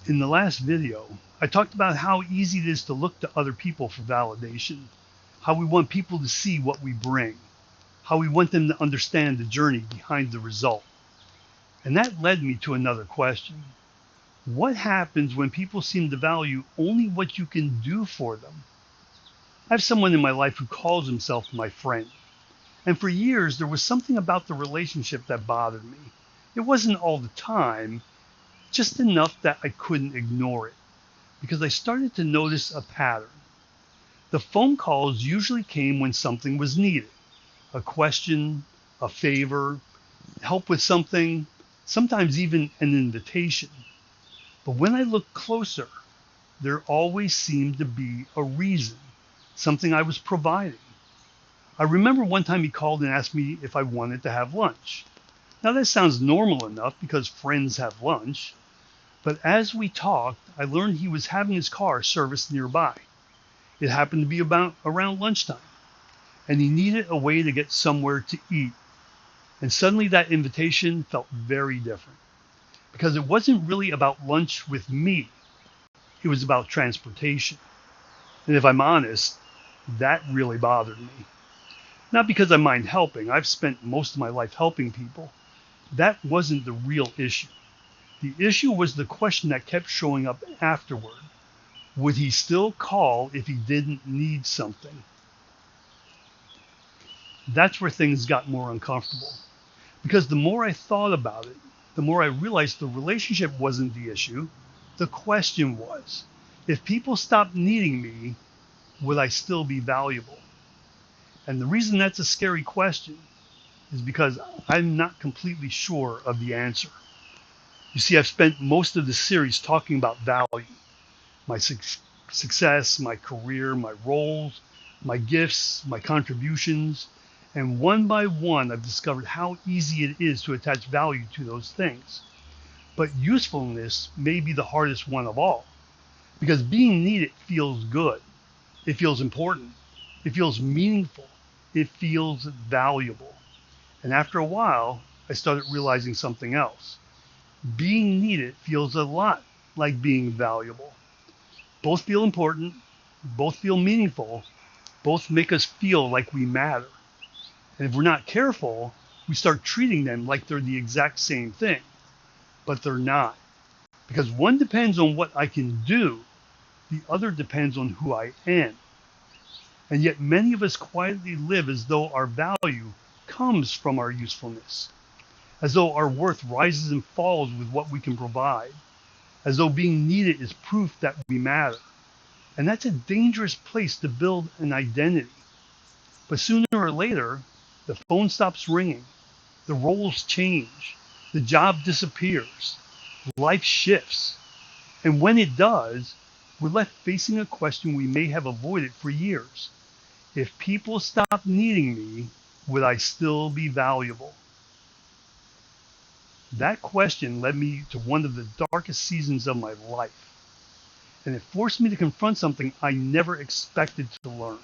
In the last video, I talked about how easy it is to look to other people for validation, how we want people to see what we bring, how we want them to understand the journey behind the result. And that led me to another question. What happens when people seem to value only what you can do for them? I have someone in my life who calls himself my friend. And for years, there was something about the relationship that bothered me. It wasn't all the time, just enough that I couldn't ignore it, because I started to notice a pattern. The phone calls usually came when something was needed, a question, a favor, help with something, sometimes even an invitation. But when I looked closer, there always seemed to be a reason, something I was providing. I remember one time he called and asked me if I wanted to have lunch. Now that sounds normal enough because friends have lunch, but as we talked, I learned he was having his car serviced nearby. It happened to be about around lunchtime, and he needed a way to get somewhere to eat. And suddenly that invitation felt very different, because it wasn't really about lunch with me. It was about transportation. And if I'm honest, that really bothered me. Not because I mind helping. I've spent most of my life helping people. That wasn't the real issue. The issue was the question that kept showing up afterward. Would he still call if he didn't need something? That's where things got more uncomfortable. Because the more I thought about it, the more I realized the relationship wasn't the issue. The question was, if people stopped needing me, would I still be valuable? And the reason that's a scary question is because I'm not completely sure of the answer. You see, I've spent most of the series talking about value, my success, my career, my roles, my gifts, my contributions, and one by one, I've discovered how easy it is to attach value to those things. But usefulness may be the hardest one of all, because being needed feels good. It feels important. It feels meaningful. It feels valuable. And after a while, I started realizing something else. Being needed feels a lot like being valuable. Both feel important, both feel meaningful, both make us feel like we matter. And if we're not careful, we start treating them like they're the exact same thing. But they're not. Because one depends on what I can do, the other depends on who I am. And yet many of us quietly live as though our value comes from our usefulness, as though our worth rises and falls with what we can provide, as though being needed is proof that we matter. And that's a dangerous place to build an identity. But sooner or later, the phone stops ringing, the roles change, the job disappears, life shifts. And when it does, we're left facing a question we may have avoided for years. If people stop needing me, would I still be valuable? That question led me to one of the darkest seasons of my life. And it forced me to confront something I never expected to learn.